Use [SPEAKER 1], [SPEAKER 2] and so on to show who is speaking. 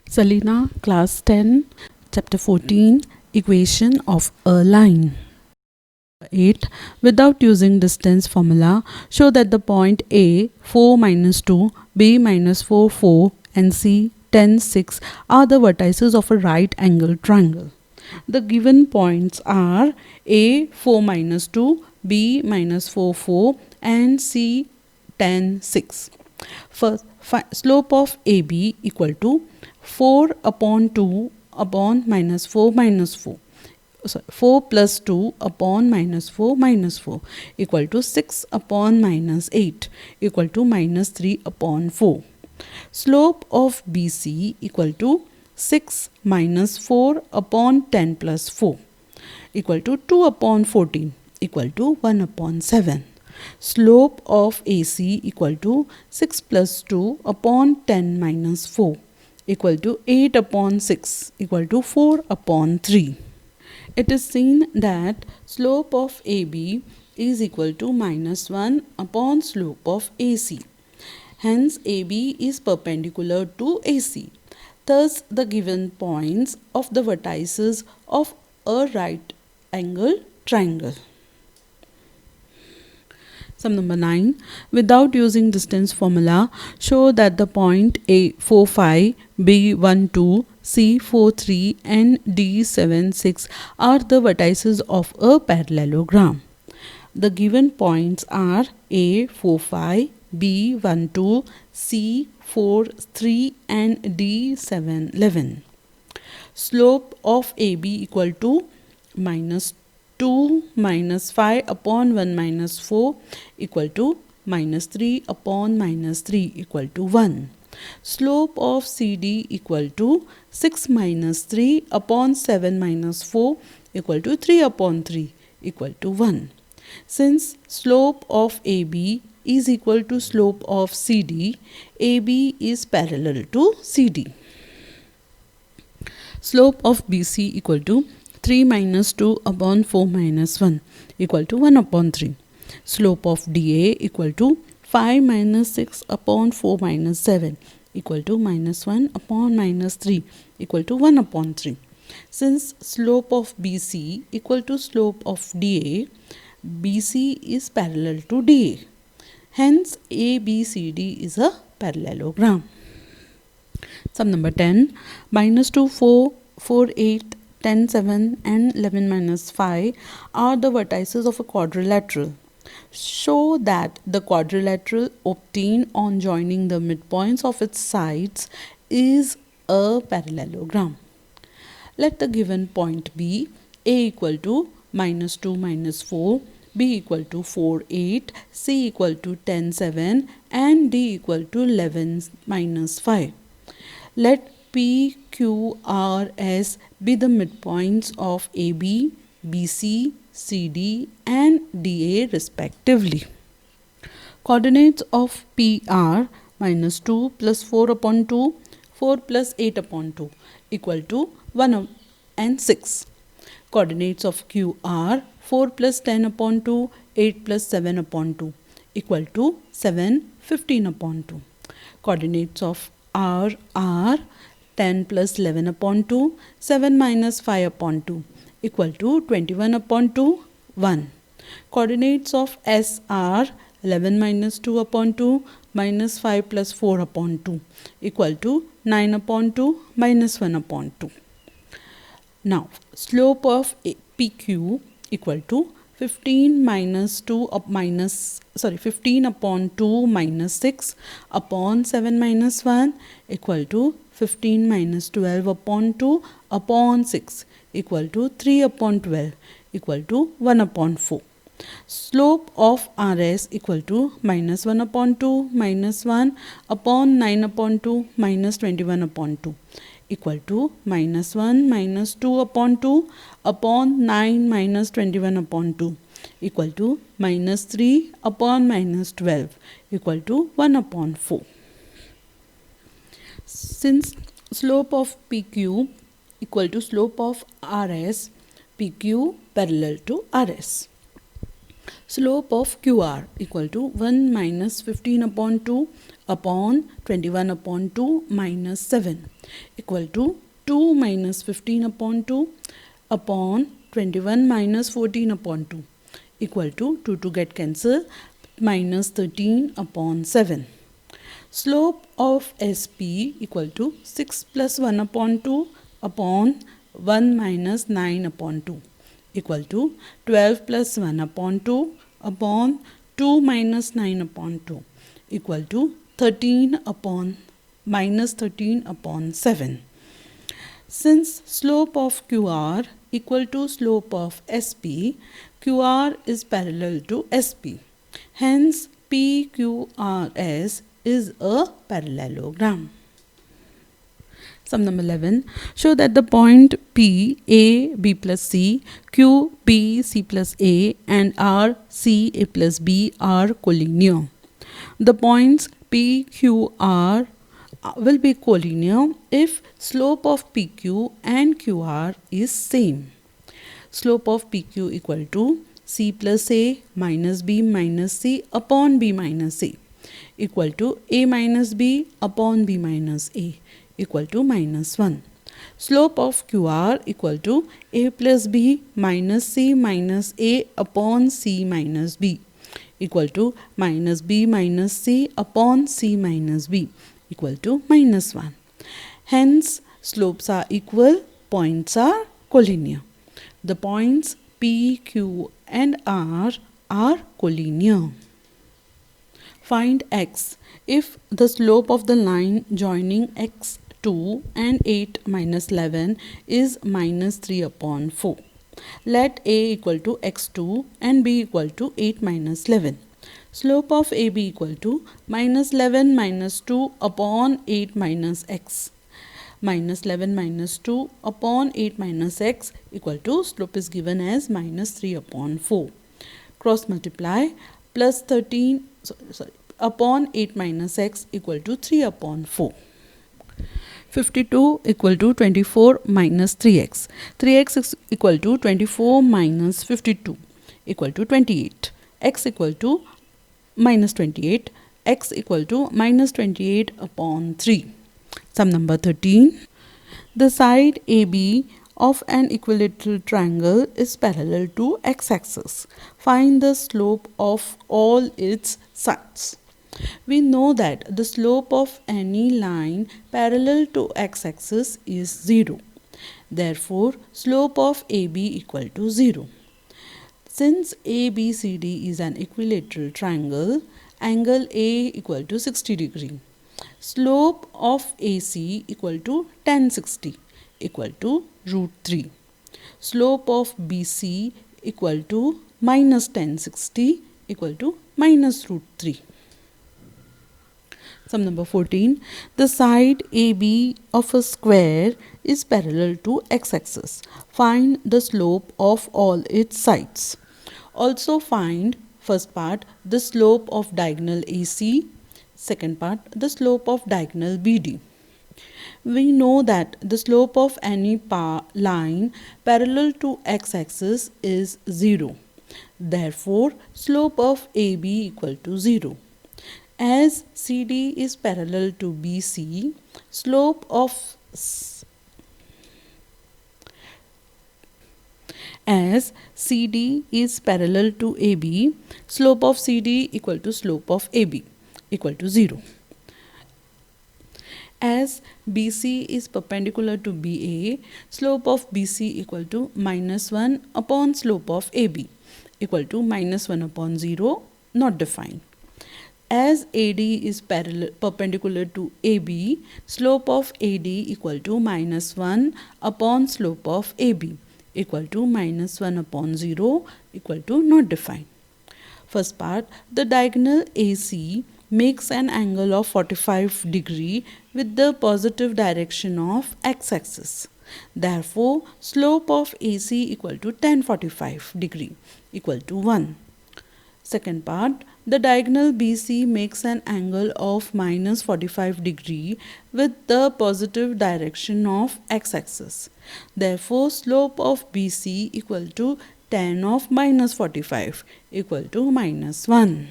[SPEAKER 1] Selena, Class 10, Chapter 14, Equation of a line. 8. Without using distance formula, show that the point A 4 minus 2, B minus 4 4 and C 10 6 are the vertices of a right angled triangle. The given points are A 4 minus 2, B minus 4 4 and C 10 6. First, slope of AB equal to 4 upon 2 upon minus 4 minus 4. 4 plus 2 upon minus 4 equal to 6 upon minus 8 equal to minus 3 upon 4. Slope of BC equal to 6 minus 4 upon 10 plus 4 equal to 2 upon 14 equal to 1 upon 7. Slope of AC equal to 6 plus 2 upon 10 minus 4 equal to 8 upon 6 equal to 4 upon 3. It is seen that slope of AB is equal to minus 1 upon slope of AC. Hence, AB is perpendicular to AC. Thus, the given points of the vertices of a right angle triangle. Sum number 9. Without using distance formula, show that the point A 4 5, B 1 2, C 4 3 and D 7 6 are the vertices of a parallelogram. The given points are A 4 5, B 1 2, C 4 3 and D 7 11. Slope of AB equal to minus 2 minus 5 upon 1 minus 4 equal to minus 3 upon minus 3 equal to 1. Slope of CD equal to 6 minus 3 upon 7 minus 4 equal to 3 upon 3 equal to 1. Since slope of AB is equal to slope of CD, AB is parallel to CD. Slope of BC equal to 3 minus 2 upon 4 minus 1 equal to 1 upon 3. Slope of DA equal to 5 minus 6 upon 4 minus 7 equal to minus 1 upon minus 3 equal to 1 upon 3. Since slope of BC equal to slope of DA, BC is parallel to DA. Hence, ABCD is a parallelogram. Sum number 10. Minus 2, 4, 4, 8, 10, 7 and 11 minus 5 are the vertices of a quadrilateral. Show that the quadrilateral obtained on joining the midpoints of its sides is a parallelogram. Let the given point be A equal to minus 2 minus 4, B equal to 4 8, C equal to 10 7 and D equal to 11 minus 5. Let P, Q, R, S be the midpoints of AB, BC, CD and DA respectively. Coordinates of P are minus 2 plus 4 upon 2, 4 plus 8 upon 2 equal to 1 and 6. Coordinates of Q are 4 plus 10 upon 2, 8 plus 7 upon 2 equal to 7, 15 upon 2. Coordinates of R are 10 plus 11 upon 2, 7 minus 5 upon 2 equal to 21 upon 2, 1. Coordinates of S are 11 minus 2 upon 2 minus 5 plus 4 upon 2 equal to 9 upon 2 minus 1 upon 2. Now, slope of PQ equal to 15 minus 2 15 upon 2 minus 6 upon 7 minus 1 equal to 15 minus 12 upon 2 upon 6 equal to 3 upon 12 equal to 1 upon 4. Slope of RS equal to minus 1 upon 2 minus 1 upon 9 upon 2 minus 21 upon 2 equal to minus 1 minus 2 upon 2 upon 9 minus 21 upon 2 equal to minus 3 upon minus 12 equal to 1 upon 4. Since slope of PQ equal to slope of RS, PQ parallel to RS. Slope of QR equal to 1 minus 15 upon 2 upon 21 upon 2 minus 7 equal to 2 minus 15 upon 2 upon 21 minus 14 upon 2 equal to 2 to get cancelled minus 13 upon 7. Slope of SP equal to 6 plus 1 upon 2 upon 1 minus 9 upon 2 equal to 12 plus 1 upon 2 upon 2 minus 9 upon 2 equal to 13 upon minus 13 upon 7. Since slope of QR equal to slope of SP, QR is parallel to SP. Hence, PQRS is a parallelogram. Sum number 11. Show that the point P, A, B plus C, Q, B, C plus A and R, C, A plus B are collinear. The points P, Q, R will be collinear if slope of PQ and QR is same. Slope of PQ equal to C plus A minus B minus C upon B minus A equal to A minus B upon B minus A equal to minus 1. Slope of QR equal to A plus B minus C minus A upon C minus B equal to minus B minus C upon C minus B equal to minus 1. Hence, slopes are equal, points are collinear. The points P, Q and R are collinear. Find x if the slope of the line joining x2 and 8 minus 11 is minus 3 upon 4. Let A equal to x2 and B equal to 8 minus 11. Slope of AB equal to minus 11 minus 2 upon 8 minus x. Minus 11 minus 2 upon 8 minus x equal to slope is given as minus 3 upon 4. Cross multiply plus 13 upon 8 minus x equal to 3 upon 4. 52 equal to 24 minus 3x. 3x is equal to 24 minus 52 equal to 28. X equal to minus 28. X equal to minus 28 upon 3. Sum number 13. The side AB of an equilateral triangle is parallel to x-axis. Find the slope of all its sides. We know that the slope of any line parallel to x-axis is 0. Therefore, slope of AB equal to 0. Since ABCD is an equilateral triangle, angle A equal to 60 degree. Slope of AC equal to tan 60 equal to root 3. Slope of BC equal to minus tan 60 equal to minus root 3. Sum number 14. The side AB of a square is parallel to x-axis. Find the slope of all its sides. Also find, first part, the slope of diagonal AC. Second part, the slope of diagonal BD. We know that the slope of any line parallel to x-axis is 0. Therefore, slope of AB equal to 0. As CD is parallel to BC, slope of as CD is parallel to AB, slope of CD equal to slope of AB equal to 0. As BC is perpendicular to BA, slope of BC equal to minus 1 upon slope of AB equal to minus 1 upon 0, not defined. As AD is perpendicular to AB, slope of AD equal to minus 1 upon slope of AB equal to minus 1 upon 0 equal to not defined. First part, the diagonal AC makes an angle of 45 degree with the positive direction of x-axis. Therefore, slope of AC equal to tan 45 degree equal to 1. Second part, the diagonal BC makes an angle of minus 45 degree with the positive direction of x-axis. Therefore, slope of BC equal to tan of minus 45 equal to minus 1.